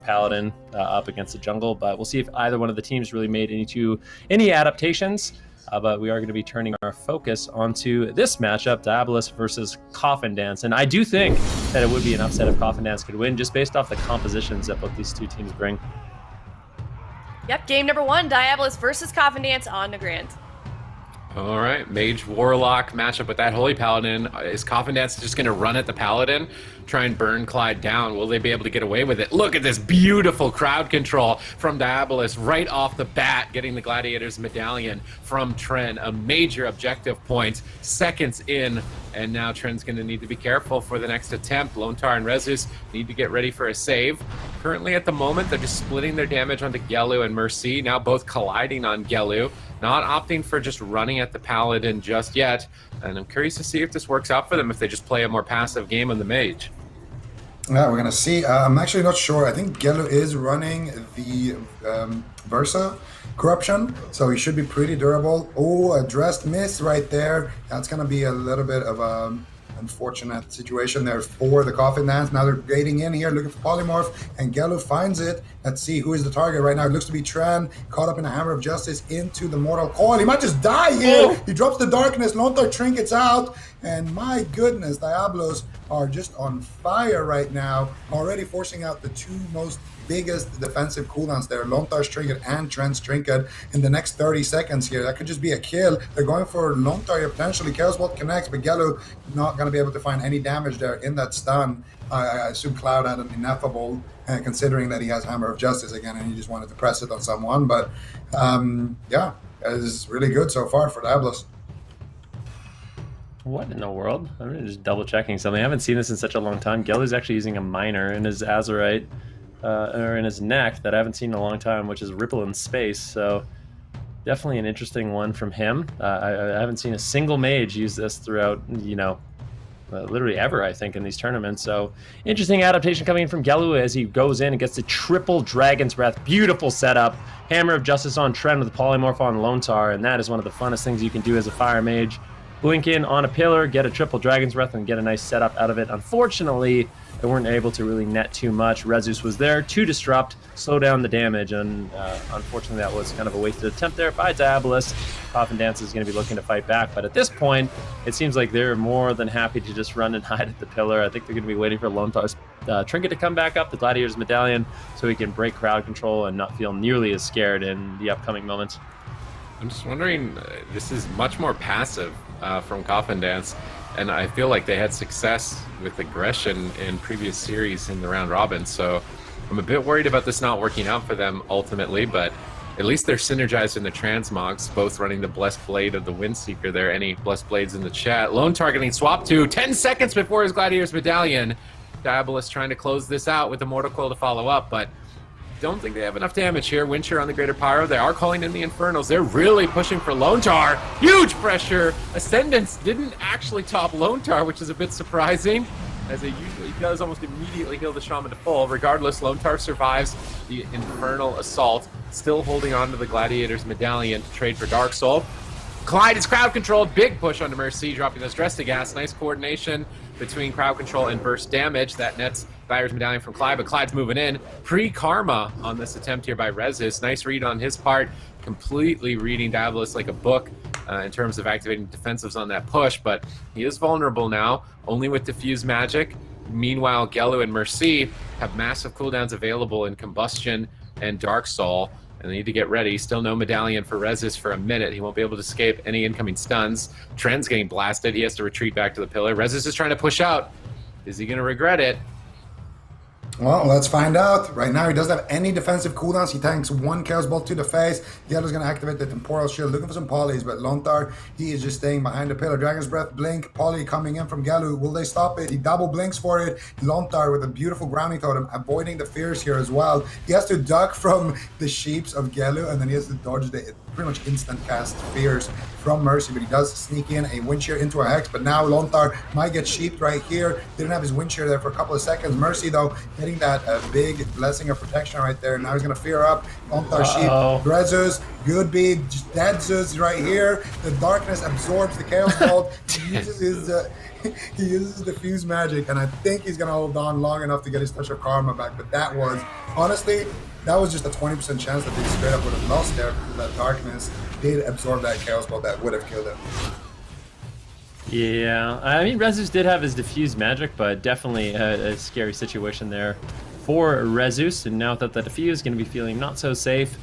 Paladin up against the jungle, but we'll see if either one of the teams really made any adaptations. But we are going to be turning our focus onto this matchup, Diabolus versus Coffin Dance. And I do think that it would be an upset if Coffin Dance could win, just based off the compositions that both these two teams bring. Yep, game number 1, Diabolus versus Coffin Dance on the Grand. All right, Mage Warlock matchup with that Holy Paladin. Is Coffin Dance just going to run at the Paladin, try and burn Clyde down? Will they be able to get away with it? Look at this beautiful crowd control from Diabolus right off the bat, getting the Gladiator's Medallion from Tren. A major objective point, seconds in, and now Tren's going to need to be careful for the next attempt. Lontar and Rezus need to get ready for a save. Currently at the moment, they're just splitting their damage onto Gelu and Mercy, now both colliding on Gelu. Not opting for just running at the Paladin just yet, and I'm curious to see if this works out for them if they just play a more passive game on the Mage. Yeah, we're gonna see. I'm actually not sure. I think Gelu is running the Versa corruption, so he should be pretty durable. Oh, a dressed miss right there. That's gonna be a little bit of a unfortunate situation there for the Coffin Dance. Now they're grading in here, looking for Polymorph, and Gelu finds it. Let's see who is the target right now. It looks to be Tren, caught up in a Hammer of Justice into the Mortal Coil. He might just die here. Oh. He drops the Darkness, Lontar trinkets out, and my goodness, Diabolos are just on fire right now, already forcing out the two most biggest defensive cooldowns there, Lontar's Trinket and Tren's Trinket in the next 30 seconds here. That could just be a kill. They're going for Lontar here, potentially. Chaos Bolt connects, but Gelu not going to be able to find any damage there in that stun. I assume Cloud had an ineffable, considering that he has Hammer of Justice again, and he just wanted to press it on someone. But yeah, it's really good so far for Diabolus. What in the world? I'm just double checking something. I haven't seen this in such a long time. Gelu's actually using a Miner in his Azurite, or in his neck, that I haven't seen in a long time, which is Ripple in Space. So definitely an interesting one from him. I haven't seen a single mage use this throughout, literally ever, I think, in these tournaments. So interesting adaptation coming in from Gelu as he goes in and gets the triple Dragon's Breath. Beautiful setup. Hammer of Justice on Tren with Polymorph on Lontar, and that is one of the funnest things you can do as a Fire Mage. Blink in on a pillar, get a triple Dragon's Breath, and get a nice setup out of it. Unfortunately, they weren't able to really net too much. Rezus was there to disrupt, slow down the damage, and unfortunately that was kind of a wasted attempt there by Diabolus. Coffin Dance is going to be looking to fight back, but at this point, it seems like they're more than happy to just run and hide at the pillar. I think they're going to be waiting for Lontar's Trinket to come back up, the Gladiator's Medallion, so he can break crowd control and not feel nearly as scared in the upcoming moments. I'm just wondering, this is much more passive from Coffin Dance, and I feel like they had success with aggression in previous series in the round robin, so I'm a bit worried about this not working out for them ultimately, but at least they're synergized in the transmogs, both running the Blessed Blade of the Windseeker there. Any Blessed Blades in the chat. Lone targeting swap to 10 seconds before his Gladiator's Medallion. Diabolus trying to close this out with the Mortal Coil to follow up, but don't think they have enough damage here. Windshear on the Greater Pyro. They are calling in the Infernals. They're really pushing for Lontar. Huge pressure. Ascendance didn't actually top Lontar, which is a bit surprising, as it usually does almost immediately heal the Shaman to full. Regardless, Lontar survives the Infernal Assault, still holding on to the Gladiator's Medallion to trade for Dark Soul. Clyde is crowd controlled. Big push onto Mercy, dropping those Dress to Gas. Nice coordination between crowd control and burst damage. That nets Gladiator's Medallion from Clyde, but Clyde's moving in. Pre-karma on this attempt here by Rezus. Nice read on his part. Completely reading Diabolus like a book in terms of activating defensives on that push, but he is vulnerable now, only with Diffuse Magic. Meanwhile, Gelu and Mercy have massive cooldowns available in Combustion and Dark Soul, and they need to get ready. Still no Medallion for Rezus for a minute. He won't be able to escape any incoming stuns. Tren's getting blasted. He has to retreat back to the pillar. Rezus is trying to push out. Is he going to regret it? Well, let's find out. Right now, he doesn't have any defensive cooldowns. He tanks one Chaos Bolt to the face. Gelu's going to activate the Temporal Shield, looking for some polys, but Lontar, he is just staying behind the pillar. Dragon's Breath, Blink, poly coming in from Gelu. Will they stop it? He double blinks for it. Lontar with a beautiful grounding totem, avoiding the fears here as well. He has to duck from the sheeps of Gelu, and then he has to dodge the pretty much instant cast fears from Mercy, but he does sneak in a Windshear into a Hex, but now Lontar might get sheeped right here. Didn't have his Windshear there for a couple of seconds. Mercy, though, getting that big blessing of protection right there. Now he's going to fear up Lontar Sheep. Uh-oh. Brezus, good beat, Dead Zeus right here. The darkness absorbs the Chaos Bolt. He uses his he uses diffuse magic, and I think he's going to hold on long enough to get his touch of karma back. But that was, honestly, that was just a 20% chance that they straight up would have lost there, because that darkness did absorb that Chaos Bolt that would have killed him. Yeah, I mean, Rezus did have his diffuse magic, but definitely a scary situation there for Rezus. And now that the diffuse is going to be feeling not so safe.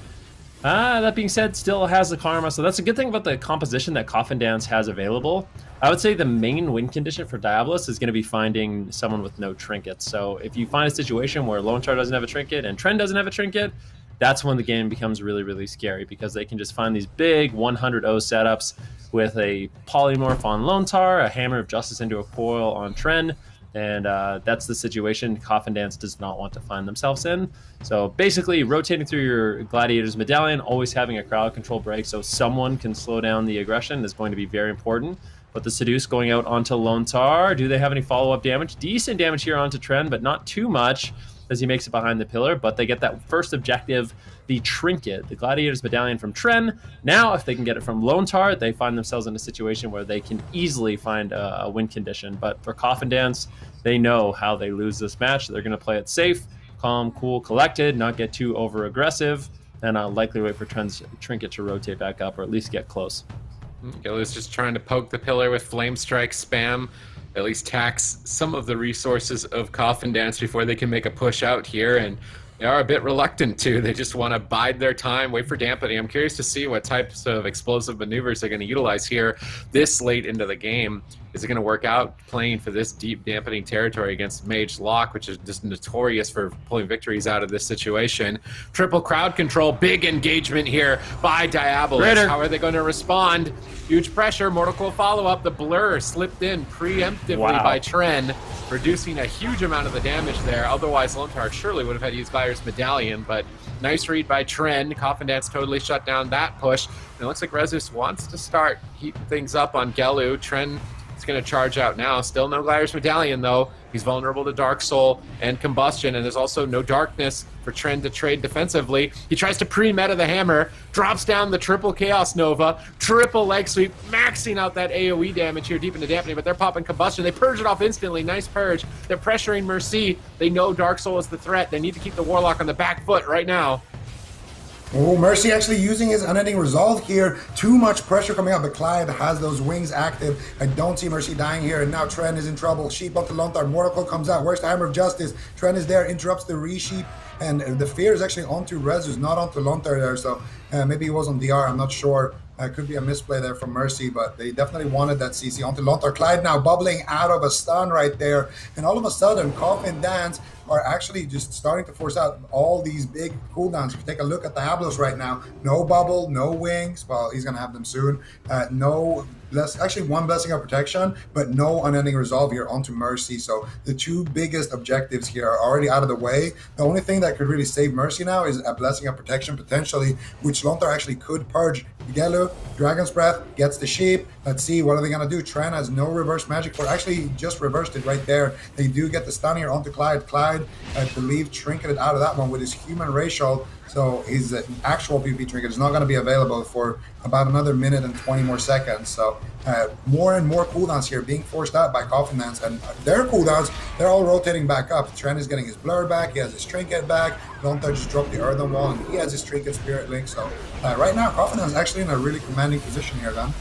That being said, still has the karma, so that's a good thing about the composition that Coffin Dance has available. I would say the main win condition for Diabolus is going to be finding someone with no trinkets. So if you find a situation where Lone Star doesn't have a trinket and Tren doesn't have a trinket, that's when the game becomes really, really scary, because they can just find these big 100-0 setups with a polymorph on Lone Tar, a Hammer of Justice into a coil on Tren, and that's the situation Coffin Dance does not want to find themselves in. So basically, rotating through your Gladiator's Medallion, always having a crowd control break so someone can slow down the aggression is going to be very important. But the Seduce going out onto Lone Tar, do they have any follow-up damage? Decent damage here onto Tren, but not too much as he makes it behind the pillar. But they get that first objective, the Trinket, the Gladiator's Medallion from Tren. Now, if they can get it from Lone Tar, they find themselves in a situation where they can easily find a win condition. But for Coffin Dance, they know how they lose this match. They're going to play it safe, calm, cool, collected, not get too over-aggressive, and likely wait for Tren's Trinket to rotate back up, or at least get close. Gillu's just trying to poke the pillar with Flame Strike spam, at least tax some of the resources of Coffin Dance before they can make a push out here, and they are a bit reluctant to. They just want to bide their time, wait for dampening. I'm curious to see what types of explosive maneuvers they're going to utilize here this late into the game. Is it going to work out playing for this deep dampening territory against Mage Lock, which is just notorious for pulling victories out of this situation? Triple crowd control, big engagement here by Diabolus. Raider. How are they going to respond? Huge pressure, Mortal Coil follow-up. The blur slipped in preemptively by Tren, reducing a huge amount of the damage there. Otherwise, Lone Tar surely would have had to use Gladiator's Medallion, but nice read by Tren. Coffin Dance totally shut down that push. And it looks like Rezus wants to start heating things up on Gelu. Tren is going to charge out now. Still no Gladiator's Medallion, though. He's vulnerable to Dark Soul and Combustion, and there's also no darkness for Tren to trade defensively. He tries to pre-meta the Hammer, drops down the triple Chaos Nova, triple leg sweep, maxing out that AoE damage here deep into dampening, but they're popping Combustion. They purge it off instantly. Nice purge. They're pressuring Mercy. They know Dark Soul is the threat. They need to keep the Warlock on the back foot right now. Oh, Mercy actually using his Unending Resolve here. Too much pressure coming out, but Clyde has those wings active. I don't see Mercy dying here, and now Tren is in trouble. Sheep onto Lone Tar. Mortal Coil comes out. Where's the Hammer of Justice? Tren is there, interrupts the resheep, and the fear is actually onto Rezus, not onto Lone Tar there, so maybe he was on DR, I'm not sure. Could be a misplay there from Mercy, but they definitely wanted that CC onto Lone Tar. Clyde now bubbling out of a stun right there, and all of a sudden, Coffin Dance are actually just starting to force out all these big cooldowns. If you take a look at the Diabolus right now, no bubble, no wings. Well, he's going to have them soon. Actually one blessing of protection, but no unending resolve here onto Mercy. So the two biggest objectives here are already out of the way. The only thing that could really save Mercy now is a blessing of protection potentially, which Lone Tar actually could purge. Gelu, Dragon's Breath, gets the sheep. Let's see, what are they going to do? Tren has no reverse magic for, actually just reversed it right there. They do get the stun here onto Clyde. Clyde, I believe, trinketed out of that one with his human racial. So his actual PvP trinket is not going to be available for about another minute and 20 more seconds. So more and more cooldowns here being forced out by Coffin Dance, and their cooldowns, they're all rotating back up. Tren is getting his blur back, he has his trinket back. Lone Tar just dropped the Earthen Wall, and he has his trinket Spirit Link. So right now, Coffin Dance is actually in a really commanding position here, Dan.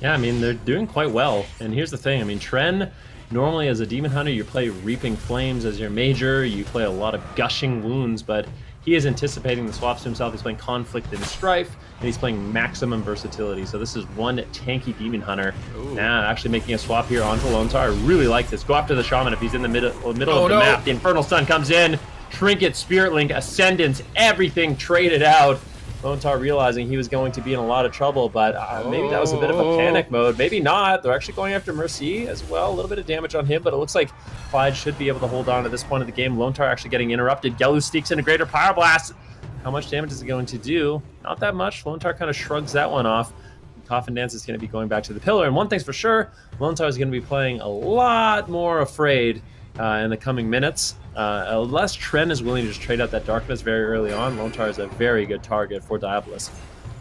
Yeah, I mean, they're doing quite well. And here's the thing, I mean, Tren, normally as a Demon Hunter, you play Reaping Flames as your major, you play a lot of Gushing Wounds, but he is anticipating the swaps to himself. He's playing Conflict and Strife, and he's playing Maximum Versatility. So this is one tanky Demon Hunter. Now, actually making a swap here onto Lone Tar. I really like this. Go after the Shaman if he's in the middle of the map. The Infernal Stun comes in. Trinket, Spirit Link, Ascendance, everything traded out. Lone Tar realizing he was going to be in a lot of trouble, but maybe that was a bit of a panic mode. Maybe not. They're actually going after Mercy as well. A little bit of damage on him, but it looks like Clyde should be able to hold on at this point of the game. Lone Tar actually getting interrupted. Gelu sneaks in a Greater Power Blast. How much damage is it going to do? Not that much. Lone Tar kind of shrugs that one off. Coffin Dance is going to be going back to the pillar. And one thing's for sure, Lone Tar is going to be playing a lot more afraid in the coming minutes. Unless Tren is willing to just trade out that darkness very early on, Lontar is a very good target for Diabolus.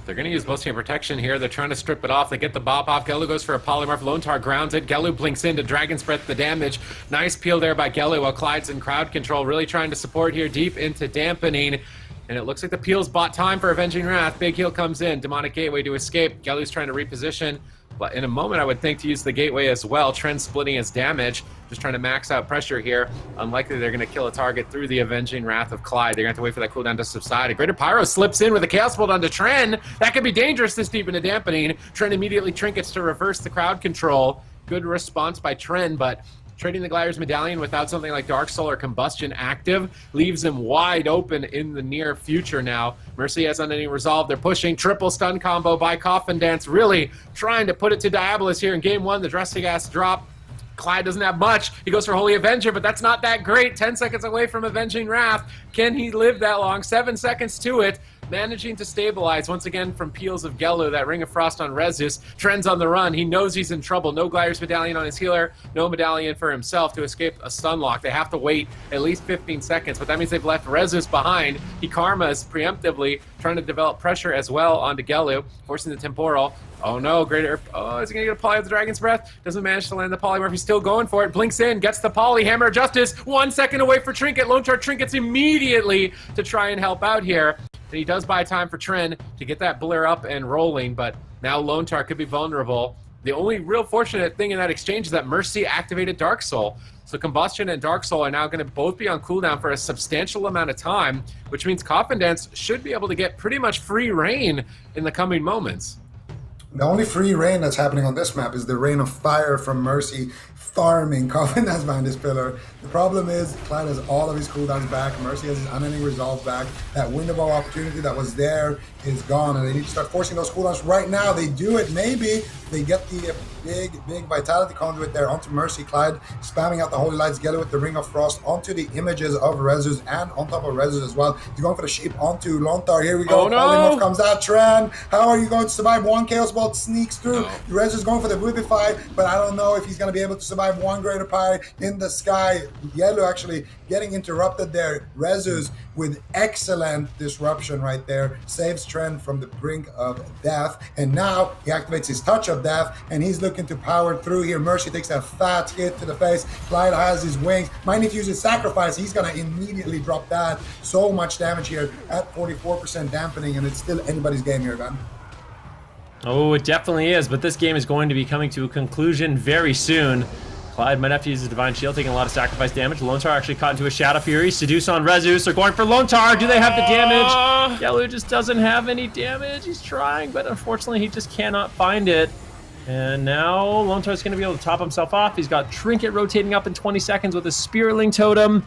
They're going to use Boasting Protection here. They're trying to strip it off. They get the bop off. Gelu goes for a polymorph. Lontar grounds it. Gelu blinks into Dragon's Breath the damage. Nice peel there by Gelu while Clyde's in crowd control. Really trying to support here deep into dampening. And it looks like the peels bought time for Avenging Wrath. Big heal comes in. Demonic Gateway to escape. Gelu's trying to reposition. But in a moment, I would think to use the Gateway as well. Tren splitting his damage. Just trying to max out pressure here. Unlikely they're going to kill a target through the Avenging Wrath of Clyde. They're going to have to wait for that cooldown to subside. A Greater Pyro slips in with a Chaos Bolt onto Tren. That could be dangerous this deep into dampening. Tren immediately trinkets to reverse the crowd control. Good response by Tren, but trading the Glider's Medallion without something like Dark Soul or Combustion active leaves him wide open in the near future now. Mercy has Unending Resolve. They're pushing triple stun combo by Coffin Dance, really trying to put it to Diabolus here in game 1. The Drestigas drop. Clyde doesn't have much. He goes for Holy Avenger, but that's not that great. 10 seconds away from Avenging Wrath. Can he live that long? 7 seconds to it. Managing to stabilize once again from peels of Gelu. That Ring of Frost on Rezus. Tren's on the run. He knows he's in trouble. No Glider's Medallion on his healer. No medallion for himself to escape a stun lock. They have to wait at least 15 seconds, but that means they've left Rezus behind. He karmas preemptively, trying to develop pressure as well onto Gelu, forcing the temporal. Oh no, Greater. Oh, is he going to get a poly with the Dragon's Breath? Doesn't manage to land the polymorph. He's still going for it. Blinks in, gets the poly. Hammer of Justice. 1 second away for Trinket. Lontar trinkets immediately to try and help out here. And he does buy time for Tren to get that blur up and rolling, but now Lontar could be vulnerable. The only real fortunate thing in that exchange is that Mercy activated Dark Soul. So Combustion and Dark Soul are now going to both be on cooldown for a substantial amount of time, which means Coffin Dance should be able to get pretty much free reign in the coming moments. The only free reign that's happening on this map is the Rain of Fire from Mercy farming Coffin Dance behind this pillar. The problem is Clyde has all of his cooldowns back. Mercy has his Unending Resolve back. That window of opportunity that was there is gone, and they need to start forcing those cooldowns right now. They do it. Maybe they get the big Vitality Conduit there onto Mercy. Clyde spamming out the Holy Lights, Gelu with the Ring of Frost onto the images of Rezus and on top of Rezus as well. He's going for the shape onto Lontar. Here we go. Oh, no. Polymorph comes out. Tren, how are you going to survive? One Chaos Bolt sneaks through. No. Rezus going for the Vivify, but I don't know if he's going to be able to survive one Greater Pyre in the sky. Gelu actually getting interrupted there. Rezus with excellent disruption right there. Saves Tren from the brink of death. And now he activates his Touch of Death, and he's looking to power through here. Mercy takes a fat hit to the face. Clyde has his wings. Might need to use his Sacrifice. He's going to immediately drop that. So much damage here at 44% dampening, and it's still anybody's game here, man. Oh, it definitely is, but this game is going to be coming to a conclusion very soon. Clyde might have to use his Divine Shield, taking a lot of sacrifice damage. Lontar actually caught into a Shadow Fury. Seduce on Rezus. They're going for Lontar. Do they have the damage? Gelu just doesn't have any damage. He's trying, but unfortunately he just cannot find it. And now Lontar's going to be able to top himself off. He's got Trinket rotating up in 20 seconds with a Spiritling Totem.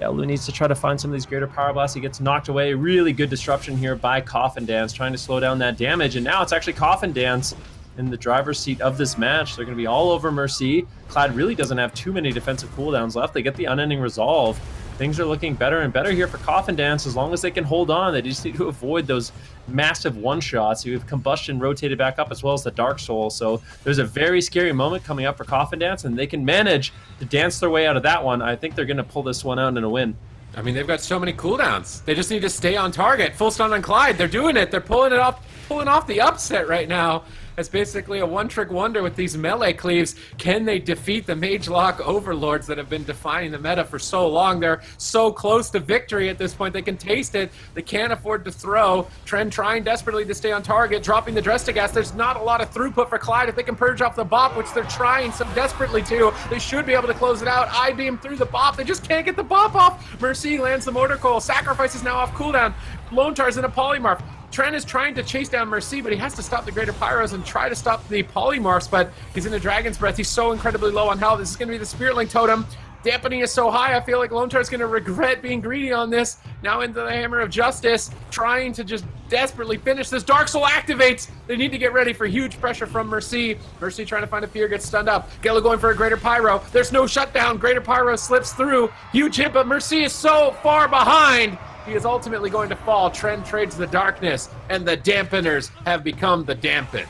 Gelu needs to try to find some of these Greater Power Blasts. He gets knocked away. Really good disruption here by Coffin Dance, trying to slow down that damage. And now it's actually Coffin Dance in the driver's seat of this match. They're going to be all over Mercy. Clyde really doesn't have too many defensive cooldowns left. They get the Unending Resolve. Things are looking better and better here for Coffin Dance as long as they can hold on. They just need to avoid those massive one-shots. You have Combustion rotated back up as well as the Dark Soul. So there's a very scary moment coming up for Coffin Dance, and they can manage to dance their way out of that one. I think they're going to pull this one out in a win. I mean, they've got so many cooldowns. They just need to stay on target. Full stun on Clyde. They're doing it. They're pulling off the upset right now. It's basically a one-trick wonder with these melee cleaves. Can they defeat the Mage Lock overlords that have been defining the meta for so long? They're so close to victory at this point. They can taste it. They can't afford to throw. Tren trying desperately to stay on target, dropping the Drestigas. There's not a lot of throughput for Clyde. If they can purge off the bop, which they're trying so desperately to, they should be able to close it out. I-beam through the bop. They just can't get the bop off. Mercy lands the Mortar Coil. Sacrifice is now off cooldown. Lontar's in a polymorph. Tren is trying to chase down Mercy, but he has to stop the Greater Pyros and try to stop the polymorphs, but he's in a Dragon's Breath. He's so incredibly low on health. This is going to be the Spiritling Totem. Dampening is so high, I feel like Lontar is going to regret being greedy on this. Now into the Hammer of Justice, trying to just desperately finish this. Dark Soul activates. They need to get ready for huge pressure from Mercy. Mercy trying to find a fear, gets stunned up. Gelu going for a Greater Pyro. There's no shutdown. Greater Pyro slips through. Huge hit, but Mercy is so far behind. He is ultimately going to fall. Tren trades the darkness, and the dampeners have become the dampen.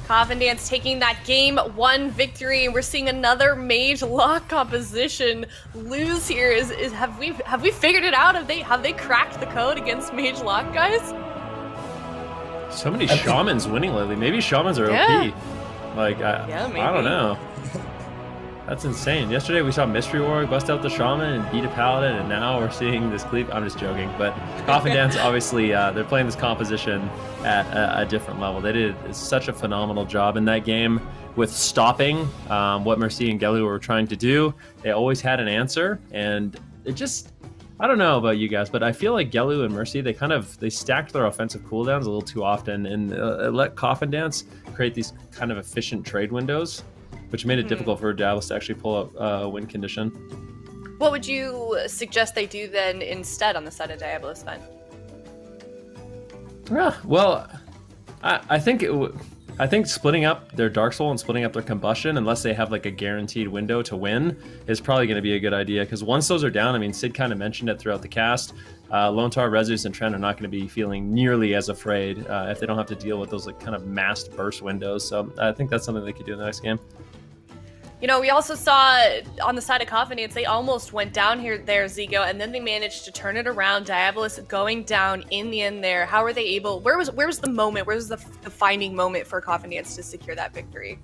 Coffin Dance taking that game 1 victory, and we're seeing another Mage Lock composition lose here. Have we figured it out? Have they cracked the code against Mage Lock, guys? So many shamans winning lately. Maybe shamans are Yeah. OP. Like I maybe. don't know. That's insane. Yesterday we saw Mystery Warg bust out the Shaman and beat a Paladin, and now we're seeing this Cleave. I'm just joking, but Coffin Dance, obviously, they're playing this composition at a different level. They did such a phenomenal job in that game with stopping what Mercy and Gelu were trying to do. They always had an answer, and it just... I don't know about you guys, but I feel like Gelu and Mercy, they stacked their offensive cooldowns a little too often, and it let Coffin Dance create these kind of efficient trade windows, which made it difficult for Diabolus to actually pull up a win condition. What would you suggest they do then instead on the side of Diabolus then? Yeah, well, I think I think splitting up their Dark Soul and splitting up their Combustion, unless they have like a guaranteed window to win, is probably going to be a good idea. Because once those are down, I mean, Sid kind of mentioned it throughout the cast. Lontar, Rezus, and Trent are not going to be feeling nearly as afraid if they don't have to deal with those like kind of massed burst windows. So I think that's something they could do in the next game. You know, we also saw on the side of Coffin Dance, they almost went down here there, Zigo, and then they managed to turn it around. Diabolus going down in the end there. How were they able? Where was the moment? Where was the defining moment for Coffin Dance to secure that victory?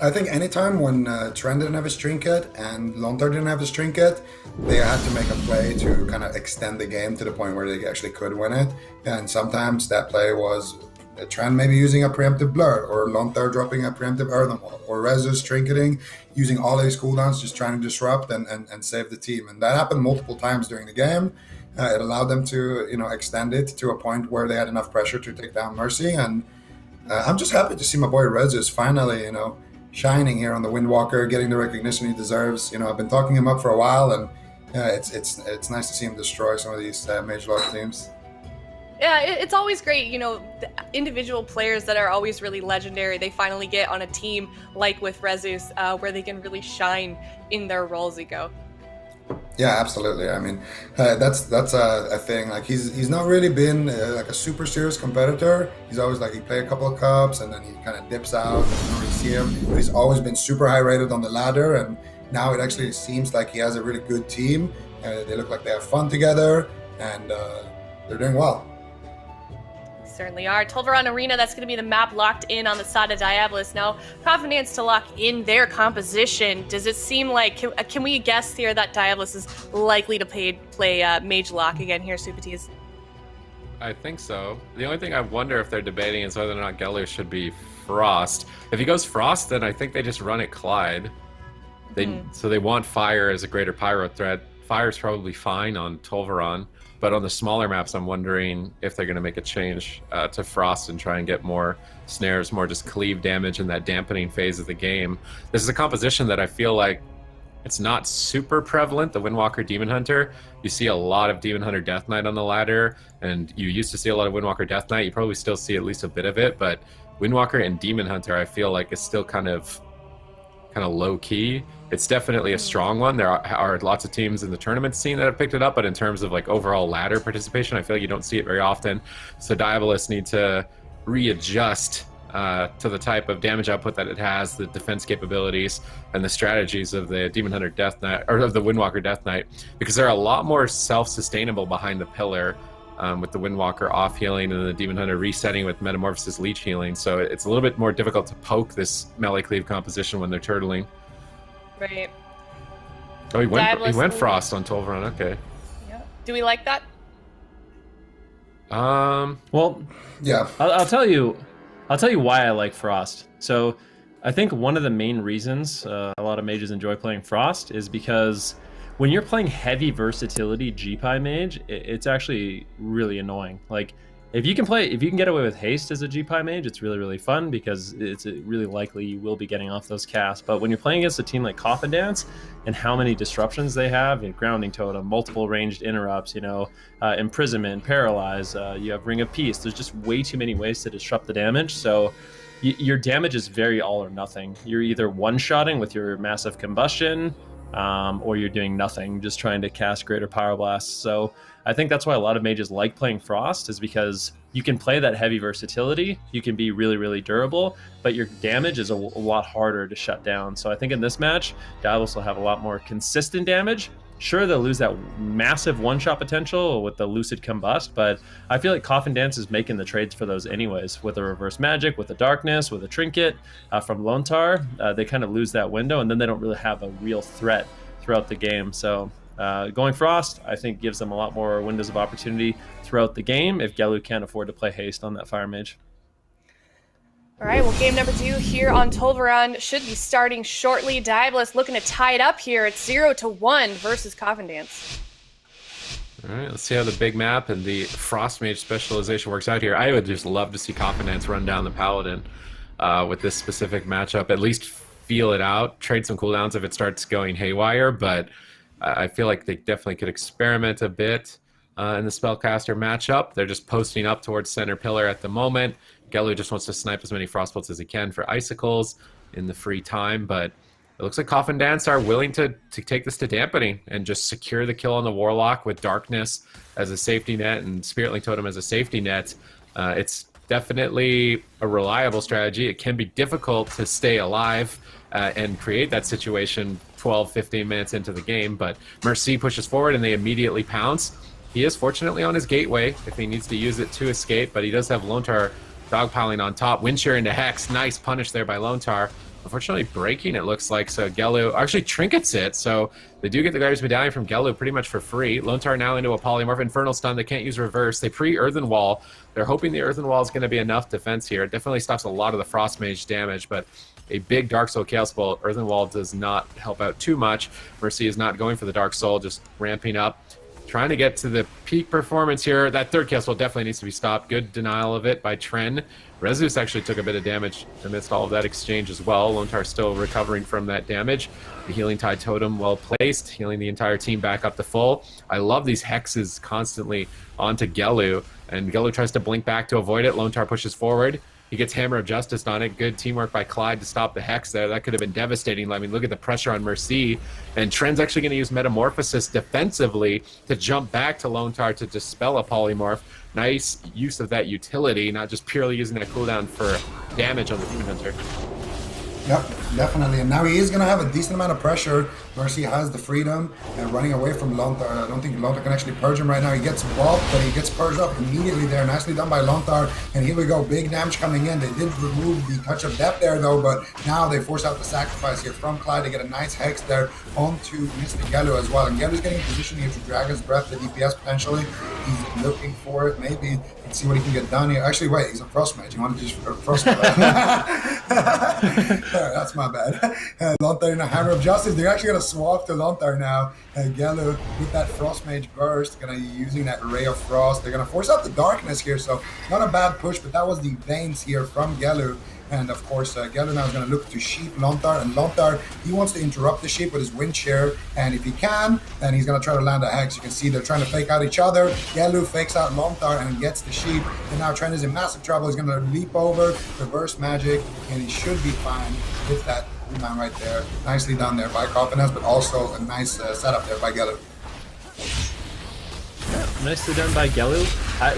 I think anytime when Trent didn't have his trinket and Lontar didn't have his trinket, they had to make a play to kind of extend the game to the point where they actually could win it. And sometimes that play was Trent maybe using a preemptive blur, or Lontar dropping a preemptive earthen wall, or Rezus trinketing, using all his cooldowns, just trying to disrupt and save the team. And that happened multiple times during the game. It allowed them to, extend it to a point where they had enough pressure to take down Mercy. And I'm just happy to see my boy Rezus finally, shining here on the Windwalker, getting the recognition he deserves. I've been talking him up for a while, and it's nice to see him destroy some of these Mage Lock teams. Yeah, it's always great, the individual players that are always really legendary, they finally get on a team like with Rezus, where they can really shine in their roles, Zigo. Yeah, absolutely. I mean, that's a thing. Like he's not really been like a super serious competitor. He's always like he play a couple of cups and then he kind of dips out. And you don't really see him. But he's always been super high rated on the ladder, and now it actually seems like he has a really good team. They look like they have fun together, and they're doing well. Certainly are. Tolvaron Arena, that's going to be the map locked in on the side of Diabolus. Now, Coffin Dance to lock in their composition. Does it seem like, can we guess here that Diabolus is likely to play Mage Lock again here, Supatis? I think so. The only thing I wonder if they're debating is whether or not Geller should be Frost. If he goes Frost, then I think they just run it Clyde. So they want Fire as a greater Pyro threat. Fire's probably fine on Tolvaron. But on the smaller maps, I'm wondering if they're going to make a change to Frost and try and get more snares, more just cleave damage in that dampening phase of the game. This is a composition that I feel like it's not super prevalent. The Windwalker Demon Hunter, you see a lot of Demon Hunter Death Knight on the ladder, and you used to see a lot of Windwalker Death Knight. You probably still see at least a bit of it, but Windwalker and Demon Hunter, I feel like is still kind of low key. It's definitely a strong one. There are lots of teams in the tournament scene that have picked it up, but in terms of like overall ladder participation, I feel like you don't see it very often. So Diabolus need to readjust to the type of damage output that it has, the defense capabilities, and the strategies of the Demon Hunter Death Knight, or of the Windwalker Death Knight, because they're a lot more self-sustainable behind the pillar, with the Windwalker off healing and the Demon Hunter resetting with Metamorphosis leech healing. So it's a little bit more difficult to poke this melee cleave composition when they're turtling. Right. Oh, he went Frost on Tolvaron. Okay. Yeah. Do we like that? Well, yeah. I'll tell you why I like Frost. So I think one of the main reasons a lot of mages enjoy playing Frost is because when you're playing heavy versatility GPI mage, it's actually really annoying. Like if you can get away with haste as a GPI mage, it's really, really fun because it's really likely you will be getting off those casts. But when you're playing against a team like Coffin Dance and how many disruptions they have, grounding totem, multiple ranged interrupts, imprisonment, paralyze, you have ring of peace. There's just way too many ways to disrupt the damage. So your damage is very all or nothing. You're either one-shotting with your massive combustion, or you're doing nothing, just trying to cast greater power blasts. So I think that's why a lot of mages like playing Frost, is because you can play that heavy versatility, you can be really, really durable, but your damage is a lot harder to shut down. So I think in this match, Diabolus will have a lot more consistent damage. Sure, they'll lose that massive one-shot potential with the Lucid Combust, but I feel like Coffin Dance is making the trades for those anyways. With a Reverse Magic, with a Darkness, with a Trinket from Lontar, they kind of lose that window, and then they don't really have a real threat throughout the game. So going Frost, I think, gives them a lot more windows of opportunity throughout the game if Gelu can't afford to play Haste on that Fire Mage. All right, well, game number 2 here on Tolvaron should be starting shortly. Diabolus looking to tie it up here. It's 0-1 versus Coffin Dance. All right, let's see how the big map and the Frost Mage specialization works out here. I would just love to see Coffin Dance run down the Paladin with this specific matchup. At least feel it out, trade some cooldowns if it starts going haywire, but I feel like they definitely could experiment a bit in the Spellcaster matchup. They're just posting up towards center pillar at the moment. Gelu just wants to snipe as many Frostbolts as he can for Icicles in the free time, but it looks like Coffin Dance are willing to take this to dampening and just secure the kill on the Warlock with Darkness as a safety net and Spirit Link Totem as a safety net. It's definitely a reliable strategy. It can be difficult to stay alive and create that situation 12-15 minutes into the game, but Mercy pushes forward and they immediately pounce. He is fortunately on his gateway if he needs to use it to escape, but he does have Lontar dogpiling on top. Windshear into Hex. Nice punish there by Lontar. Unfortunately breaking, it looks like, so Gelu actually trinkets it, so they do get the Guardian's Medallion from Gelu pretty much for free. Lontar now into a Polymorph. Infernal Stun, they can't use Reverse. They pre-Earthen Wall. They're hoping the Earthen Wall is going to be enough defense here. It definitely stops a lot of the Frost Mage damage, but a big Dark Soul Chaos Bolt. Earthen Wall does not help out too much. Mercy is not going for the Dark Soul, just ramping up. Trying to get to the peak performance here. That third Chaos Bolt definitely needs to be stopped. Good denial of it by Tren. Rezus actually took a bit of damage amidst all of that exchange as well. Lontar still recovering from that damage. The Healing Tide Totem well placed, healing the entire team back up to full. I love these hexes constantly onto Gelu, and Gelu tries to blink back to avoid it. Lontar pushes forward. He gets Hammer of Justice on it. Good teamwork by Clyde to stop the Hex there. That could have been devastating. I mean, look at the pressure on Mercy. And Tren's actually going to use Metamorphosis defensively to jump back to Lontar to dispel a Polymorph. Nice use of that utility, not just purely using that cooldown for damage on the Demon Hunter. Yep, definitely. And now he is going to have a decent amount of pressure. Mercy has the freedom and running away from Lontar. I don't think Lontar can actually purge him right now. He gets walled, but he gets purged up immediately there. Nicely done by Lontar. And here we go. Big damage coming in. They did remove the touch of depth there, though, but now they force out the sacrifice here from Clyde. They get a nice Hex there onto Mr. Gelu as well. And Gelu's getting in position here to Dragon's Breath, the DPS potentially. He's looking for it, maybe. Let's see what he can get done here. Actually, wait, he's a Frost Mage. You want to just Frost Mage? That's my bad. Lontar in a Hammer of Justice. They're actually going to swap to Lontar now. Gelu with that Frost Mage burst, going to be using that Ray of Frost. They're going to force out the Darkness here, so not a bad push, but that was the Veins here from Gelu. And of course, Gelu now is going to look to sheep Lontar, and Lontar, he wants to interrupt the sheep with his wind share, and if he can, then he's going to try to land a Hex. You can see they're trying to fake out each other. Gelu fakes out Lontar and gets the sheep, and now Tren is in massive trouble. He's going to leap over, reverse magic, and he should be fine with that man right there. Nicely done there by Coffin, but also a nice setup there by Gelu. Nicely done by Gelu.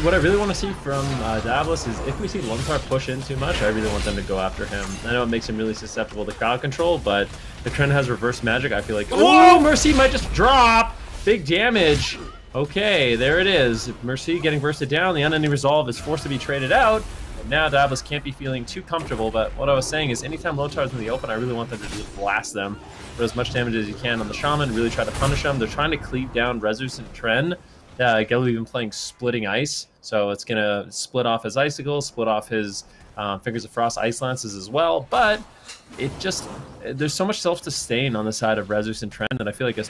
What I really want to see from Diabolus is if we see Lontar push in too much, I really want them to go after him. I know it makes him really susceptible to crowd control, but the Tren has reverse magic. I feel like, whoa, Mercy might just drop. Big damage. Okay, there it is. Mercy getting bursted down. The Unending Resolve is forced to be traded out. And now Diabolus can't be feeling too comfortable, but what I was saying is anytime Lontar is in the open, I really want them to just blast them. Put as much damage as you can on the Shaman, really try to punish them. They're trying to cleave down Rezus and Tren. Gelu even playing Splitting Ice, so it's going to split off his Icicles, split off his Fingers of Frost Ice Lances as well, but it just, there's so much self-sustain on the side of Rezus and Tren that I feel like a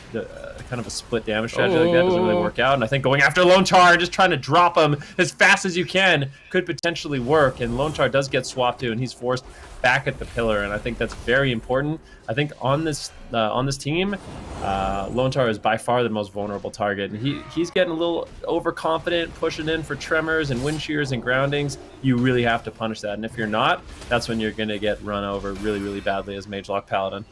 kind of a split damage strategy like that doesn't really work out, and I think going after Lontar, just trying to drop him as fast as you can, could potentially work, and Lontar does get swapped to, and he's forced back at the pillar, and I think that's very important. I think on this team, Lontar is by far the most vulnerable target, and he's getting a little overconfident, pushing in for tremors and wind shears and groundings. You really have to punish that, and if you're not, that's when you're going to get run over really, really badly as Mage Lock Paladin.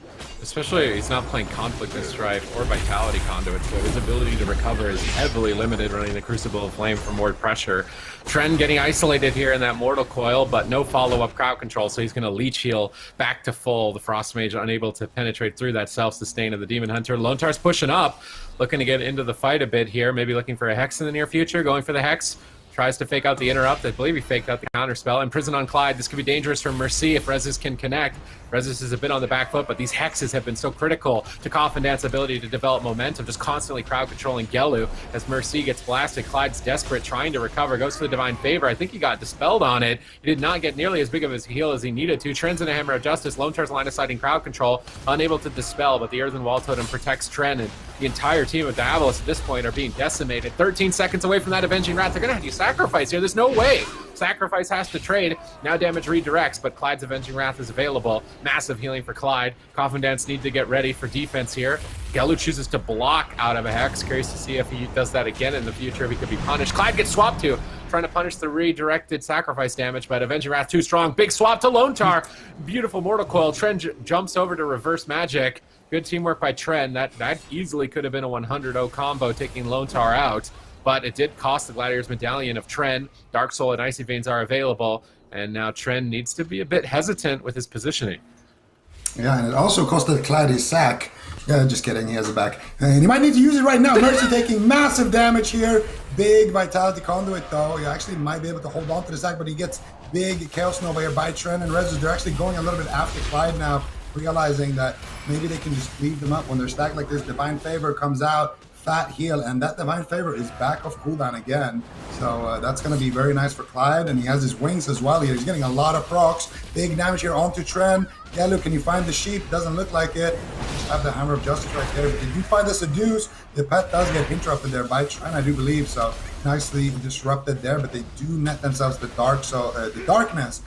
Especially he's not playing Conflict and Strife or Vitality Conduit, so his ability to recover is heavily limited running the Crucible of Flame for more pressure. Tren getting isolated here in that Mortal Coil, but no follow-up crowd control, so he's going to Leech Heal back to full. The Frost Mage unable to penetrate through that self-sustain of the Demon Hunter. Lone Tar's pushing up, looking to get into the fight a bit here, maybe looking for a Hex in the near future, going for the Hex. Tries to fake out the interrupt. I believe he faked out the counterspell. Imprison on Clyde. This could be dangerous for Mercy if Rezus can connect. Rezus is a bit on the back foot, but these hexes have been so critical to Coffin Dance's ability to develop momentum, just constantly crowd controlling Gelu as Mercy gets blasted. Clyde's desperate, trying to recover, goes for the Divine Favor. I think he got dispelled on it. He did not get nearly as big of a heal as he needed to. Tren's in a Hammer of Justice. Lone Tar's line of sight in crowd control, unable to dispel, but the Earthen Wall Totem protects Tren, and the entire team of Diabolus at this point are being decimated. 13 seconds away from that Avenging Wrath. They're going to have to sacrifice here. There's no way. Sacrifice has to trade. Now damage redirects, but Clyde's Avenging Wrath is available. Massive healing for Clyde. Coffin Dance need to get ready for defense here. Gelu chooses to block out of a Hex. Curious to see if he does that again in the future, if he could be punished. Clyde gets swapped to, trying to punish the redirected sacrifice damage, but Avenging Wrath too strong. Big swap to Lone Tar. Beautiful Mortal Coil. Tren jumps over to reverse magic. Good teamwork by Tren. That easily could have been a 100-0 combo, taking Lone Tar out. But it did cost the Gladiator's Medallion of Tren. Dark Soul and Icy Veins are available, and now Tren needs to be a bit hesitant with his positioning. Yeah, and it also costed Clyde his sack. Yeah, just kidding, he has it back. And he might need to use it right now. Mercy taking massive damage here. Big Vitality Conduit, though. He actually might be able to hold on to the sack, but he gets big Chaos Nova here by Tren and Rezus. They're actually going a little bit after Clyde now, realizing that maybe they can just leave them up when they're stacked like this. Divine Favor comes out. Fat heal, and that Divine Favor is back off cooldown again, so that's going to be very nice for Clyde, and he has his wings as well here. He's getting a lot of procs. Big damage here onto Tren. Gelu, can you find the sheep? Doesn't look like it. Just have the Hammer of Justice right there, but if you find the Seduce, the pet does get interrupted there by Tren, I do believe, so nicely disrupted there, but they do net themselves the darkness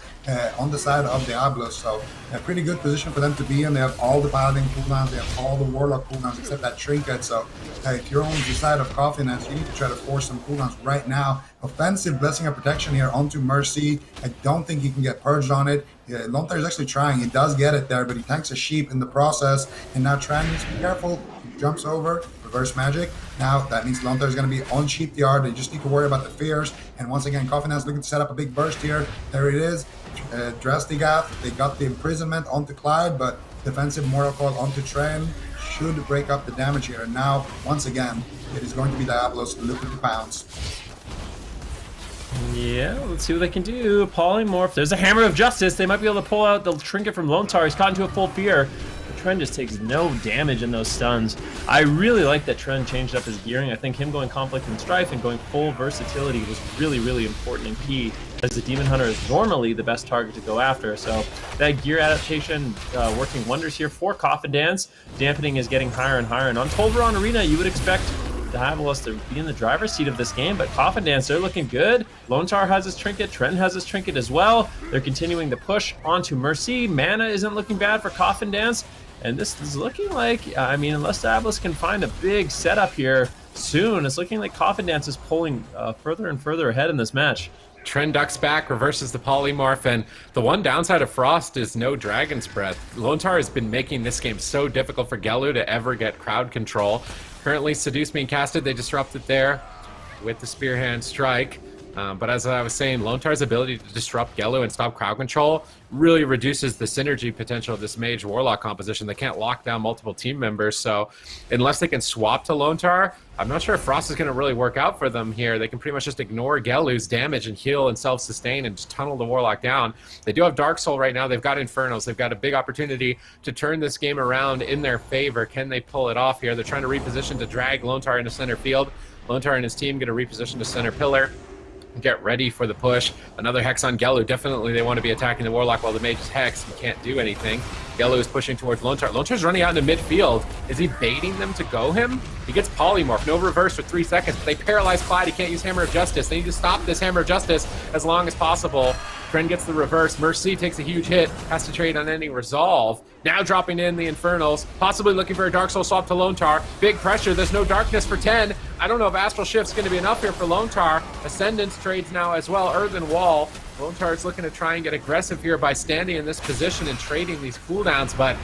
on the side of Diabolus, so a pretty good position for them to be in. They have all the Paladin cooldowns, they have all the Warlock cooldowns except that Trinket, so if you're on the side of Coffin, you need to try to force some cooldowns right now. Offensive Blessing of Protection here onto Mercy. I don't think he can get purged on it. Lone Tar is actually trying. He does get it there, but he tanks a sheep in the process, and now Tren needs to be careful. He jumps over, reverse magic. Now that means Lone Tar is going to be on Sheep Yard. They just need to worry about the fears. And once again, Coffin is looking to set up a big burst here. There it is. Drastigath. They got the imprisonment onto Clyde, but defensive Mortal Coil onto Tren should break up the damage here. And now, once again, it is going to be Diabolus looking to pounce. Yeah, let's see what they can do. Polymorph. There's a Hammer of Justice. They might be able to pull out the Trinket from Lone Tar. He's caught into a full fear. Tren just takes no damage in those stuns. I really like that Tren changed up his gearing. I think him going Conflict and Strife and going full versatility was really, really important and key, as the Demon Hunter is normally the best target to go after. So that gear adaptation working wonders here for Coffin Dance. Dampening is getting higher and higher. And on Tolvaron Arena, you would expect Diabolus to be in the driver's seat of this game, but Coffin Dance, they're looking good. Lone Tar has his Trinket, Tren has his Trinket as well. They're continuing the push onto Mercy. Mana isn't looking bad for Coffin Dance, and this is looking like, I mean, unless Diabolus can find a big setup here soon, it's looking like Coffin Dance is pulling further and further ahead in this match. Tren ducks back, reverses the Polymorph, and the one downside of Frost is no Dragon's Breath. Lone Tar has been making this game so difficult for Gelu to ever get crowd control. Currently, Seduce being casted, they disrupt it there with the Spearhand Strike. But as I was saying, Lone Tar's ability to disrupt Gelu and stop crowd control really reduces the synergy potential of this Mage Warlock composition. They can't lock down multiple team members, so unless they can swap to Lone Tar, I'm not sure if Frost is going to really work out for them here. They can pretty much just ignore Gelu's damage and heal and self-sustain and just tunnel the Warlock down. They do have Dark Soul right now. They've got Infernos. They've got a big opportunity to turn this game around in their favor. Can they pull it off here? They're trying to reposition to drag Lone Tar into center field. Lone Tar and his team going to reposition to center pillar. Get ready for the push. Another Hex on Gelu. Definitely they want to be attacking the Warlock while the Mage is Hex. He can't do anything. Gelu is pushing towards Lone Tar. Lone Tar's running out into midfield. Is he baiting them to go him? He gets Polymorph. No reverse for 3 seconds. But they paralyze Clyde. He can't use Hammer of Justice. They need to stop this Hammer of Justice as long as possible. Tren gets the reverse. Mercy takes a huge hit. Has to trade on any resolve. Now dropping in the Infernals. Possibly looking for a Dark Soul swap to Lone Tar. Big pressure. There's no darkness for 10. I don't know if Astral Shift's going to be enough here for Lone Tar. Ascendance trades now as well. Earthen Wall. Lone Tar's looking to try and get aggressive here by standing in this position and trading these cooldowns, but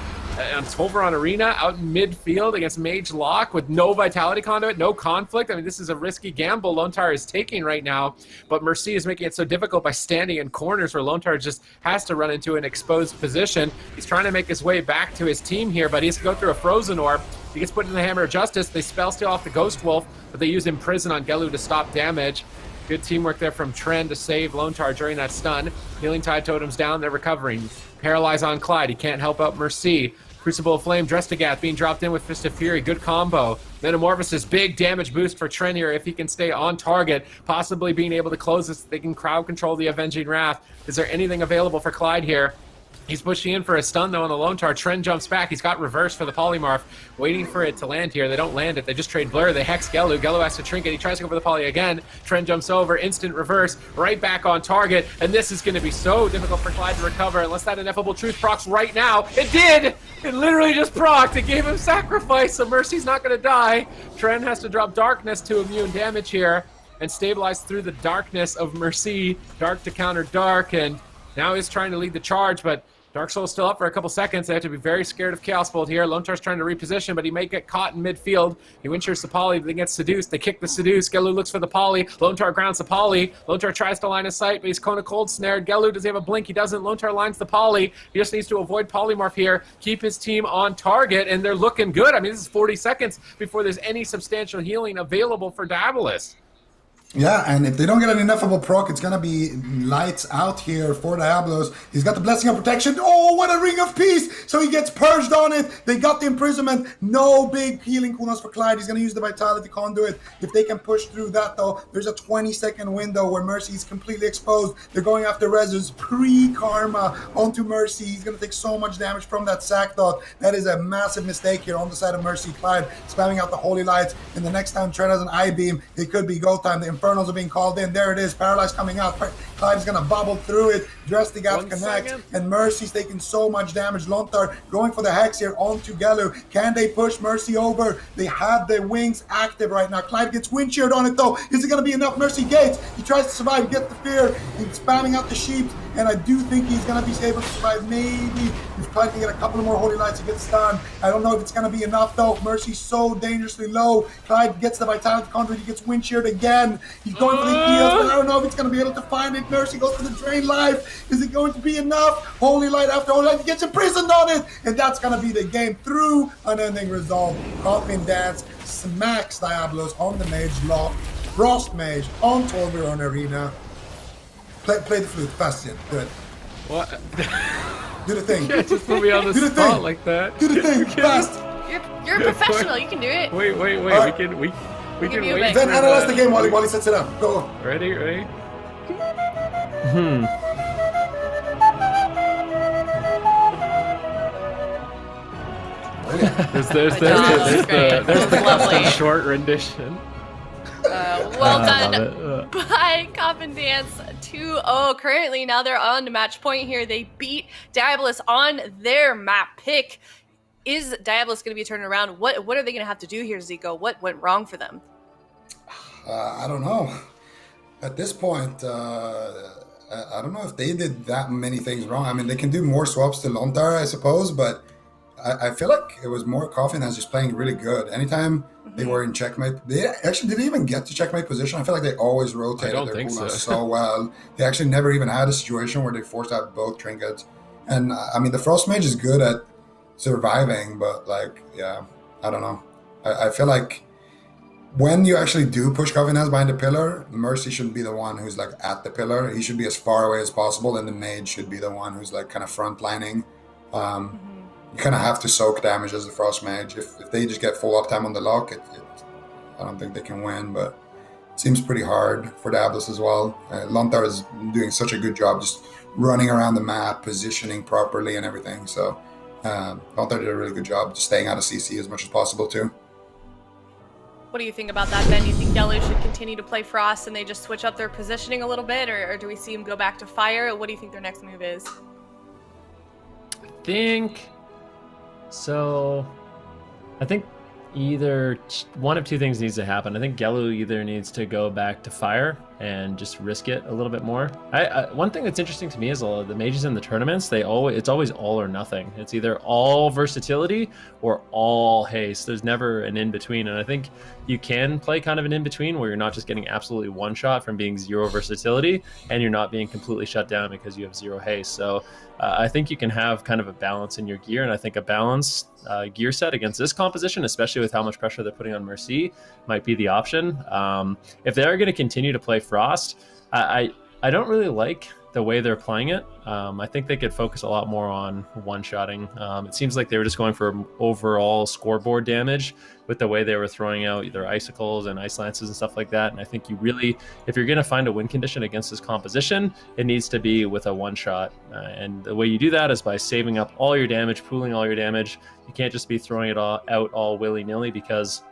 on Tolveron Arena out in midfield against Mage Lock with no Vitality Conduit, no conflict. I mean, this is a risky gamble Lone Tar is taking right now, but Mercy is making it so difficult by standing in corners where Lone Tar just has to run into an exposed position. He's trying to make his way back to his team here, but he has to go through a Frozen Orb. He gets put in the Hammer of Justice. They spell steal off the Ghost Wolf, but they use Imprison on Gelu to stop damage. Good teamwork there from Tren to save Lone Tar during that stun. Healing Tide Totem's down, they're recovering. Paralyze on Clyde, he can't help out Mercy. Crucible of Flame, Drestagath being dropped in with Fist of Fury, good combo. Metamorphosis, big damage boost for Tren here if he can stay on target, possibly being able to close this. They can crowd control the Avenging Wrath. Is there anything available for Clyde here? He's pushing in for a stun, though, on the Lone Tar. Tren jumps back. He's got reverse for the Polymorph, waiting for it to land here. They don't land it. They just trade Blur. They hex Gelu. Gelu has to trinket. He tries to go for the Poly again. Tren jumps over. Instant reverse. Right back on target. And this is going to be so difficult for Clyde to recover unless that Ineffable Truth procs right now. It did! It literally just procced. It gave him sacrifice, so Mercy's not going to die. Tren has to drop Darkness to immune damage here and stabilize through the darkness of Mercy. Dark to counter Dark, and now he's trying to lead the charge, but Dark Soul's still up for a couple seconds. They have to be very scared of Chaos Bolt here. Lone Tar's trying to reposition, but he may get caught in midfield. He windshires the Poly, then gets seduced. They kick the seduce. Gelu looks for the Poly. Lone Tar grounds the Poly. Lone Tar tries to line of sight, but he's Kona Cold snared. Gelu, does he have a blink? He doesn't. Lone Tar lines the Poly. He just needs to avoid Polymorph here, keep his team on target, and they're looking good. I mean, this is 40 seconds before there's any substantial healing available for Diabolus. Yeah, and if they don't get an ineffable proc, it's going to be lights out here for Diabolus. He's got the Blessing of Protection. Oh, what a Ring of Peace! So he gets purged on it. They got the Imprisonment. No big healing cooldowns for Clyde. He's going to use the Vitality Conduit. If they can push through that, though, there's a 20-second window where Mercy is completely exposed. They're going after Rezus pre-Karma onto Mercy. He's going to take so much damage from that sack dot. That is a massive mistake here on the side of Mercy. Clyde spamming out the Holy Lights. And the next time Tren has an I-Beam, it could be go time. The Infernals are being called in. There it is. Paralyze coming out. Clyde is going to bobble through it. Drestagath connects. And Mercy's taking so much damage. Lone Tar going for the Hex here onto Gelu. Can they push Mercy over? They have their wings active right now. Clyde gets wind sheared on it though. Is it going to be enough? Mercy gates. He tries to survive. Gets the fear. He's spamming out the sheep. And I do think he's going to be able to survive. Maybe if Clyde can get a couple of more Holy Lights, he gets stunned. I don't know if it's going to be enough though. Mercy's so dangerously low. Clyde gets the Vitality Conduit. He gets wind sheared again. He's going for the heals, but I don't know if he's going to be able to find it. Mercy goes for the Drain Life. Is it going to be enough? Holy Light after Holy Light. He gets imprisoned on it. And that's going to be the game through unending result. Coffin Dance smacks Diabolus on the Mage Lock. Frost Mage on Tolveron Arena. Play the flute, Bastion. Do it. What? Do the thing. You can't just put me on the Do the spot thing. like that. Do the thing, fast. You're a professional. You can do it. Wait. Right. We can do wait. it. Then for analyze the game while he sets it up. Go. Ready? There's the Lovely. short rendition. Well I done love by Coffin Dance 2-0. Currently, now they're on to match point here. They beat Diabolus on their map pick. Is Diabolus going to be turning around? What are they going to have to do here, Zico? What went wrong for them? I don't know. At this point, I don't know if they did that many things wrong. I mean, they can do more swaps to Lone Tar, I suppose, but I feel like it was more Coffin as just playing really good. Anytime they were in checkmate, they actually didn't even get to checkmate position. I feel like they always rotated their cooldowns so well. They actually never even had a situation where they forced out both trinkets. And I mean, the Frost Mage is good at surviving, but like, yeah, I don't know. I feel like when you actually do push Coffin as behind the pillar, Mercy shouldn't be the one who's like at the pillar. He should be as far away as possible, and the Mage should be the one who's like kind of frontlining. You kind of have to soak damage as the Frost Mage. If they just get full uptime on the lock, I don't think they can win, but it seems pretty hard for Diabolus as well. Lone Tar is doing such a good job just running around the map, positioning properly and everything. So Lone Tar did a really good job just staying out of CC as much as possible too. What do you think about that, Ben? You think Yellow should continue to play Frost and they just switch up their positioning a little bit, or do we see them go back to Fire? What do you think their next move is? I think either one of two things needs to happen. I think Gelu either needs to go back to Fire and just risk it a little bit more. One thing that's interesting to me is the mages in the tournaments, it's always all or nothing. It's either all versatility or all haste. There's never an in-between, and I think you can play kind of an in-between where you're not just getting absolutely one shot from being 0 versatility and you're not being completely shut down because you have 0 haste. So I think you can have kind of a balance in your gear, and I think a balanced gear set against this composition, especially with how much pressure they're putting on Mercy, might be the option. If they're going to continue to play Frost, I don't really like the way they're playing it. I think they could focus a lot more on one-shotting. It seems like they were just going for overall scoreboard damage with the way they were throwing out either icicles and ice lances and stuff like that. And I think you really, if you're going to find a win condition against this composition, it needs to be with a one-shot. And the way you do that is by saving up all your damage, pooling all your damage. You can't just be throwing it out all willy-nilly, because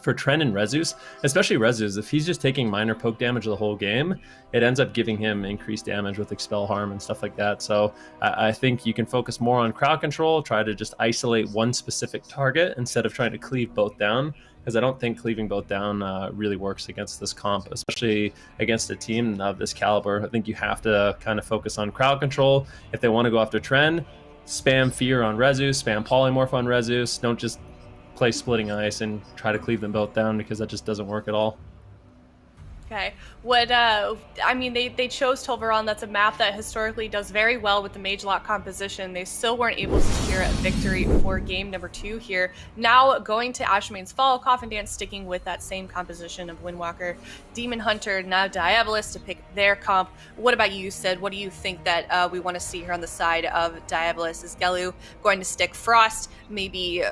for Tren and Rezus, especially Rezus, if he's just taking minor poke damage the whole game, it ends up giving him increased damage with Expel Harm and stuff like that. So I think you can focus more on crowd control, try to just isolate one specific target instead of trying to cleave both down, because I don't think cleaving both down really works against this comp, especially against a team of this caliber. I think you have to kind of focus on crowd control. If they want to go after Tren, spam Fear on Rezus, spam Polymorph on Rezus. Don't just play Splitting Ice and try to cleave them both down, because that just doesn't work at all. Okay. What I mean, they chose Tolvaron. That's a map that historically does very well with the Mage Lock composition. They still weren't able to secure a victory for game number 2 here. Now going to Ashmane's Fall, Coffin Dance sticking with that same composition of Windwalker, Demon Hunter, now Diabolus to pick their comp. What about you, Sid? What do you think that we want to see here on the side of Diabolus? Is Gelu going to stick Frost, maybe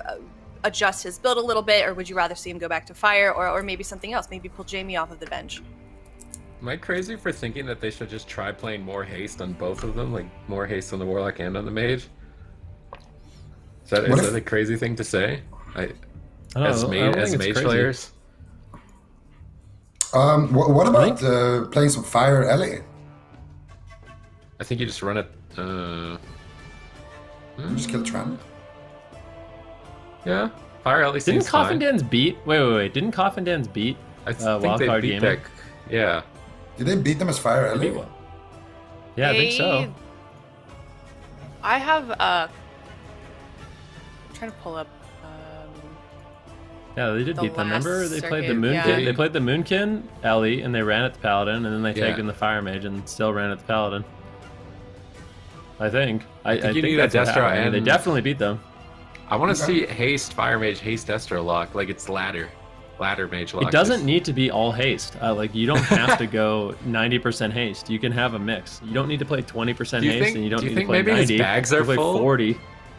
adjust his build a little bit, or would you rather see him go back to Fire, or maybe something else, maybe pull Jamie off of the bench? Am I crazy for thinking that they should just try playing more haste on both of them, like more haste on the Warlock and on the Mage? Is that a crazy thing to say? As mage players? What about playing some Fire Ellie? I think you just run it. Just kill Tren. Yeah, Fire Ellie seems Didn't Coffin Dance beat? Wait. Didn't Coffin Dance beat? I think they Wildcard beat Gaming? that. Yeah. Did they beat them as Fire Ellie? Yeah, I think so. I have I'm trying to pull up. Yeah, they did The beat them. Remember, last they played the circuit, Moonkin. yeah. They played the Moonkin Ellie, and they ran at the Paladin, and then they tagged Yeah. in the Fire Mage and still ran at the Paladin. I think. I think you think need that's a what Destro happened. I mean, they and- definitely beat them. I want to see haste Fire Mage, haste Destro lock, like it's ladder Mage lock. It doesn't need to be all haste. Like, you don't have to go 90% haste. You can have a mix. You don't need to play 20% Do you haste, think- and you don't do you need to think play maybe his 90. bags You are play full? 40.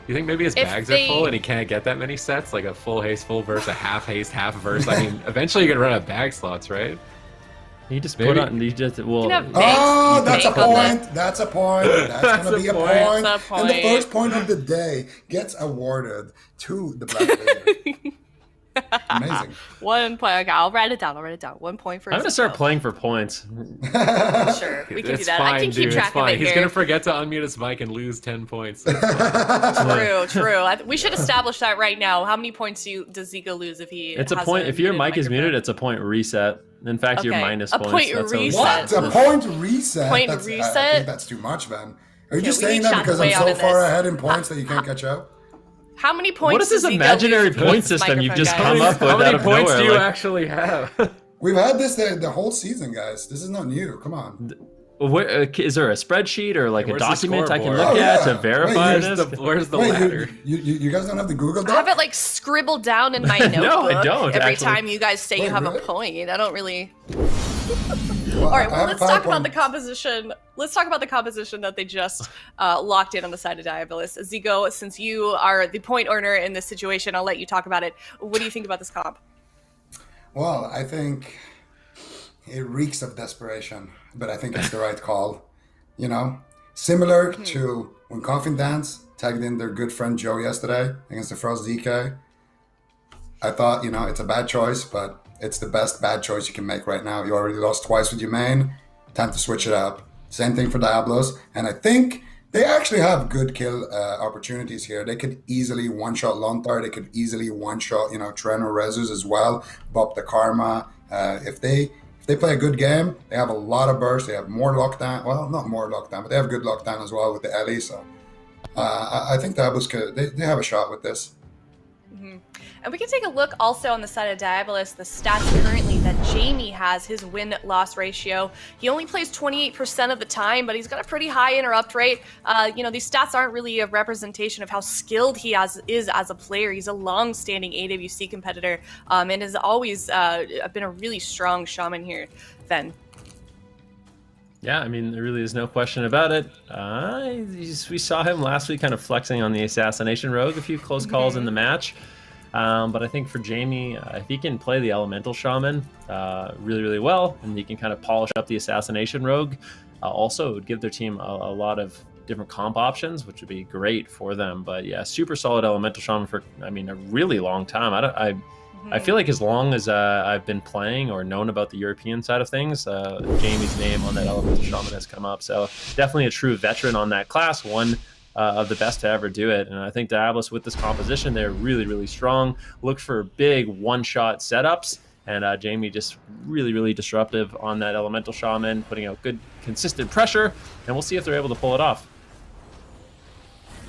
You think maybe his If bags they- are full and he can't get that many sets, like a full haste, full verse, a half haste, half verse? I mean, eventually you're gonna run out of bag slots, right? You just Maybe- put on. You just You can have Oh, banks, that's a bank on that. point. That's a point. That's gonna be a point. That's a And the point. first point of the day gets awarded to the Black Wizard. Amazing. 1 point. Okay, I'll write it down. 1 point for. I'm gonna start playing for points. Sure, we can do It's that. fine, I can keep dude. track It's fine. of it He's here. gonna forget to unmute his mic and lose 10 points. True. We should establish that right now. How many points does Zico lose if he? It's a has point. If your muted mic is microphone? muted, it's a point reset. In fact, you're Okay, minus a points. point That's how it reset. What? A point reset? Point I reset? think that's too much, man. Are you just we saying each that have because to I'm weigh so out in far this. ahead in points that you can't catch up? How many points? What is this does Zico imaginary lose with point this system you've microphone, just guys? come up with How out many of points nowhere? do you Like, actually have? We've had this the whole season, guys. This is not new. Come on. is there a spreadsheet or like a Where's the document I can scoreboard? look Oh, at yeah. to verify Wait, this? Where's the Wait, ladder? you guys don't have the Google I have Doc? it like scribbled down in my notebook. No, I don't, Every actually. time you guys say you Wait, have a really? point, I don't really. Well, All right, I well, have let's a talk about PowerPoint. the composition. Let's talk about the composition that they just locked in on the side of Diabolus. Zico, since you are the point earner in this situation, I'll let you talk about it. What do you think about this comp? Well, I think it reeks of desperation, but I think it's the right call. You know, similar to when Coffin Dance tagged in their good friend Joe yesterday against the Frost DK. I thought, you know, it's a bad choice, but it's the best bad choice you can make right now. You already lost twice with your main. Time to switch it up. Same thing for Diabolus. And I think they actually have good kill opportunities here. They could easily one-shot Lontar. They could easily one-shot, you know, Tren or Rezus as well. Bop the Karma. If they they play a good game. They have a lot of burst. They have more lockdown. Well, not more lockdown, but they have good lockdown as well with the Ellie. So I think Diabolus they have a shot with this. And we can take a look also on the side of Diabolus, the stats currently that Jamie has, his win-loss ratio. He only plays 28% of the time, but he's got a pretty high interrupt rate. These stats aren't really a representation of how skilled he is as a player. He's a long-standing AWC competitor and has always been a really strong shaman here, Ven. Yeah, I mean, there really is no question about it. We saw him last week kind of flexing on the Assassination Rogue, a few close calls in the match. But I think for Jamie, if he can play the Elemental Shaman really, really well, and he can kind of polish up the Assassination Rogue, also it would give their team a lot of different comp options, which would be great for them. But yeah, super solid Elemental Shaman for, I mean, a really long time. I feel like as long as I've been playing or known about the European side of things, Jamie's name on that Elemental Shaman has come up. So definitely a true veteran on that class, one of the best to ever do it. And I think Diabolus with this composition, they're really, really strong. Look for big one-shot setups. And Jamie just really, really disruptive on that Elemental Shaman, putting out good, consistent pressure. And we'll see if they're able to pull it off.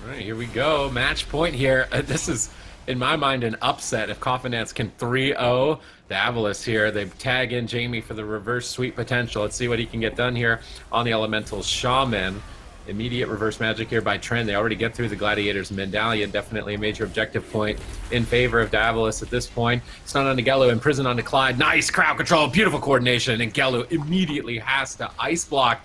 All right, here we go. Match point here. This is, in my mind, an upset if Coffin Dance can 3-0 Diabolus here. They tag in Jamie for the reverse sweep potential. Let's see what he can get done here on the Elemental Shaman. Immediate reverse magic here by Trend. They already get through the Gladiator's medallion. Definitely a major objective point in favor of Diabolus at this point. Stun on Gelu, imprison on Clyde. Nice crowd control, beautiful coordination, and Gelu immediately has to ice block.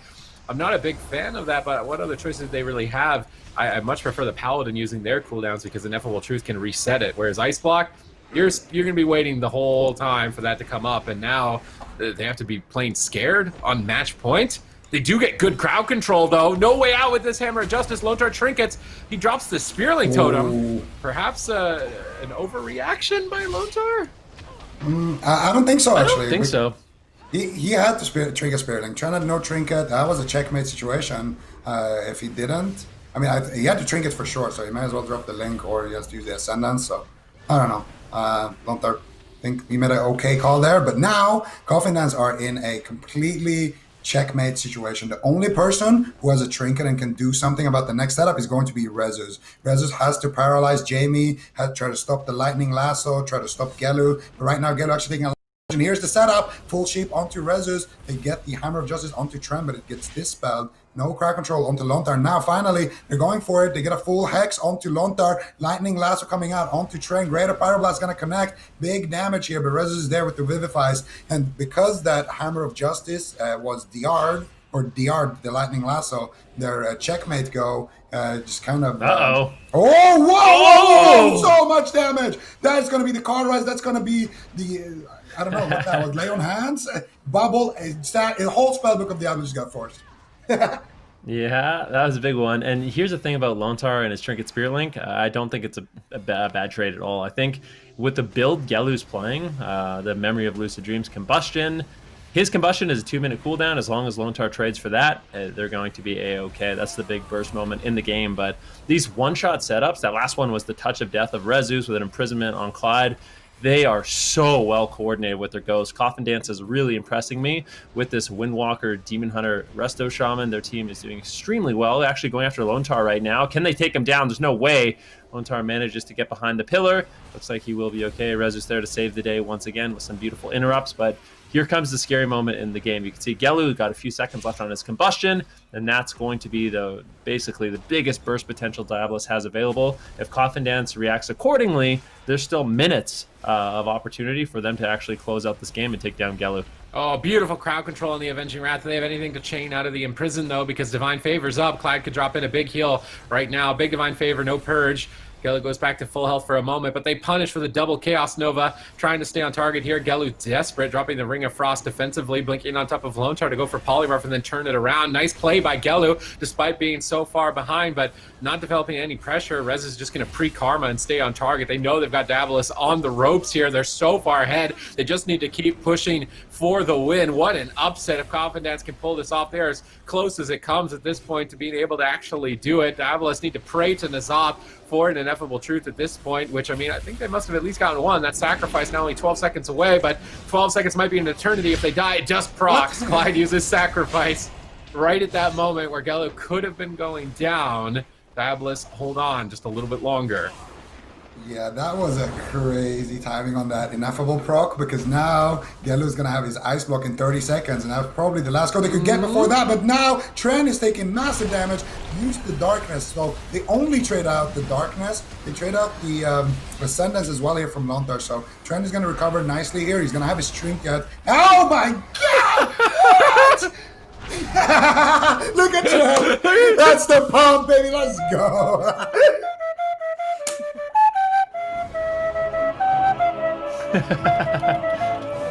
I'm not a big fan of that, but what other choices they really have? I much prefer the Paladin using their cooldowns because Ineffable Truth can reset it, whereas ice block, you're going to be waiting the whole time for that to come up, and now they have to be playing scared on match point. They do get good crowd control, though. No way out with this Hammer of Justice. Lontar trinkets. He drops the Spearling Totem. Perhaps an overreaction by Lontar? I don't think so, actually. I don't think so. He had to trinket Spearling. Trent had no trinket. That was a checkmate situation if he didn't. I mean, he had to trinket for sure, so he might as well drop the Link, or he has to use the Ascendance. So, I don't know. Lontar, I think he made an okay call there. But now, Coffin Dance are in a completely checkmate situation. The only person who has a trinket and can do something about the next setup is going to be Rezus. Rezus has to paralyze Jamie, try to stop the lightning lasso, try to stop Gelu. But right now, Gelu actually taking a and here's the setup. Full sheep onto Rezus. They get the Hammer of Justice onto Trem, but it gets dispelled. No crowd control onto Lontar. Now, finally, they're going for it. They get a full Hex onto Lontar. Lightning Lasso coming out onto Trem. Greater Pyroblast going to connect. Big damage here, but Rezus is there with the Vivifies. And because that Hammer of Justice was DR'd, or DR'd the Lightning Lasso, their checkmate go just kind of... Uh-oh. Whoa! So much damage! That's going to be the card rise. That's going to be the... I don't know what that was. Lay on hands, bubble, a whole spellbook of Diablo just got forced. Yeah, that was a big one. And here's the thing about Lontar and his Trinket Spirit Link. I don't think it's a bad trade at all. I think with the build Gelu's playing, the Memory of Lucid Dreams Combustion, his Combustion is a 2-minute cooldown. As long as Lontar trades for that, they're going to be A-okay. That's the big burst moment in the game. But these one-shot setups, that last one was the Touch of Death of Rezus with an imprisonment on Clyde. They are so well coordinated with their goes. Coffin Dance is really impressing me with this Windwalker, Demon Hunter, Resto Shaman. Their team is doing extremely well. They're actually going after Lontar right now. Can they take him down? There's no way. Lontar manages to get behind the pillar. Looks like he will be okay. Rezus there to save the day once again with some beautiful interrupts, but here comes the scary moment in the game. You can see Gelu got a few seconds left on his combustion, and that's going to be basically the biggest burst potential Diabolus has available. If Coffin Dance reacts accordingly, there's still minutes of opportunity for them to actually close out this game and take down Gelu. Oh, beautiful crowd control on the Avenging Wrath. Do they have anything to chain out of the Imprison, though? Because Divine Favor's up. Clyde could drop in a big heal right now. Big Divine Favor, no Purge. Gelu goes back to full health for a moment, but they punish for the double Chaos Nova, trying to stay on target here. Gelu desperate, dropping the Ring of Frost defensively, blinking on top of Lontar to go for Polymorph and then turn it around. Nice play by Gelu, despite being so far behind, but not developing any pressure. Rez is just going to pre-karma and stay on target. They know they've got Diabolus on the ropes here. They're so far ahead. They just need to keep pushing for the win. What an upset if Coffin Dance can pull this off. They're as close as it comes at this point to being able to actually do it. Diabolus need to pray to N'Zoth for an ineffable truth at this point, which, I mean, I think they must have at least gotten one. That sacrifice now only 12 seconds away, but 12 seconds might be an eternity if they die. It just procs. Clyde uses sacrifice right at that moment where Gello could have been going down. Diabolus, hold on just a little bit longer. Yeah, that was a crazy timing on that ineffable proc, because now Gello's going to have his ice block in 30 seconds, and that's probably the last goal they could get before that. But now Tren is taking massive damage, use the darkness. So they only trade out the darkness. They trade out the Ascendance as well here from Lontar. So Tren is going to recover nicely here. He's going to have his trinket. Oh my god! What? Look at Tren! That's the pump, baby! Let's go!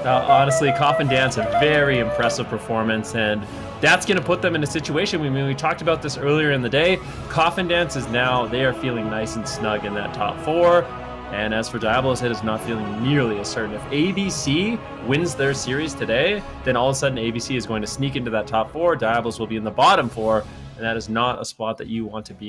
Honestly, Coffin Dance, a very impressive performance, and that's going to put them in a situation. I mean, we talked about this earlier in the day. Coffin Dance is now, they are feeling nice and snug in that top 4. And as for Diabolus, it is not feeling nearly as certain. If ABC wins their series today, then all of a sudden ABC is going to sneak into that top 4. Diabolus will be in the bottom 4, and that is not a spot that you want to be in.